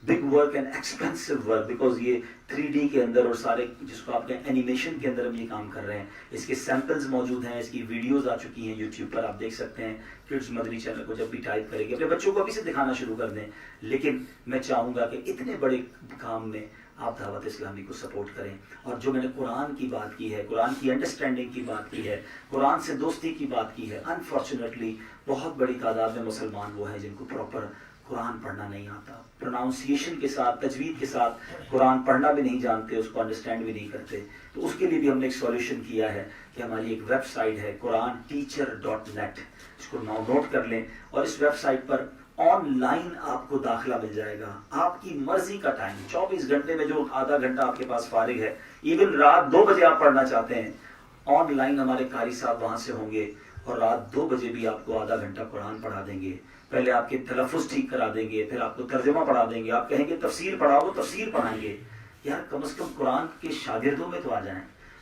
big work and expensive work, because یہ 3D کے اندر اور سارے جس کو آپ کہیں اینیمیشن کے اندر ہم یہ کام کر رہے ہیں. اس کے سیمپلز موجود ہیں، اس کی ویڈیوز آ چکی ہیں یوٹیوب پر، آپ دیکھ سکتے ہیں. کڈز مدنی چینل کو جب بھی ٹائپ کریں گے اپنے بچوں کو ابھی سے دکھانا شروع کر دیں. لیکن میں چاہوں گا کہ اتنے بڑے کام میں آپ دعوت اسلامی کو سپورٹ کریں. اور جو میں نے قرآن کی بات کی ہے، قرآن کی انڈرسٹینڈنگ کی بات کی ہے، قرآن سے دوستی کی بات کی ہے، انفارچونیٹلی بہت بڑی تعداد میں مسلمان وہ ہیں جن کو پراپر قرآن پڑھنا نہیں آتا، پروناؤنسیشن کے ساتھ، تجوید کے ساتھ قرآن پڑھنا بھی نہیں جانتے، اس کو انڈرسٹینڈ بھی نہیں کرتے. تو اس کے لیے بھی ہم نے ایک سولوشن کیا ہے کہ ہماری ایک ویب سائٹ ہے QuranTeacher.net، اس کو نوٹ کر لیں. اور اس ویب سائٹ پر آن لائن آپ کو داخلہ مل جائے گا، آپ کی مرضی کا ٹائم، 24 گھنٹے میں جو آدھا گھنٹہ آپ کے پاس فارغ ہے، ایون رات 2 بجے آپ پڑھنا چاہتے ہیں، آن لائن ہمارے قاری صاحب وہاں سے ہوں گے اور رات 2 بجے بھی آپ کو آدھا گھنٹہ قرآن پڑھا دیں گے. پہلے آپ کے تلفظ ٹھیک کرا دیں گے، پھر آپ کو ترجمہ پڑھا دیں گے. آپ کہیں گے تفسیر پڑھاؤ، وہ تفسیر پڑھائیں گے. یار کم از کم قرآن کے شاگردوں میں تو آ جائیں،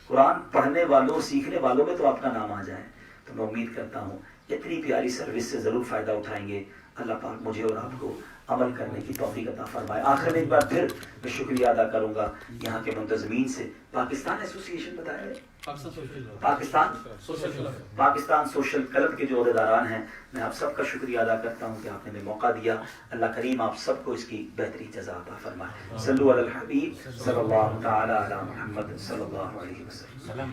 قرآن پڑھنے والوں، سیکھنے والوں میں تو آپ کا نام آ جائے. تو میں امید کرتا ہوں اتنی پیاری سروس سے ضرور فائدہ اٹھائیں گے. اللہ پاک مجھے اور آپ کو عمل کرنے کی توفیق عطا فرمائے. آخر میں ایک بار پھر میں شکریہ ادا کروں گا یہاں کے منتظمین سے. پاکستان ایسوسی ایشن بتایا ہے، پاکستان سوشل کلب کے جو عہدیداران ہیں، میں آپ سب کا شکریہ ادا کرتا ہوں کہ آپ نے ہمیں موقع دیا. اللہ کریم آپ سب کو اس کی بہترین جزا عطا فرمائے. صلو علی الحبیب صلی اللہ تعالی علی محمد صلی اللہ علیہ وسلم.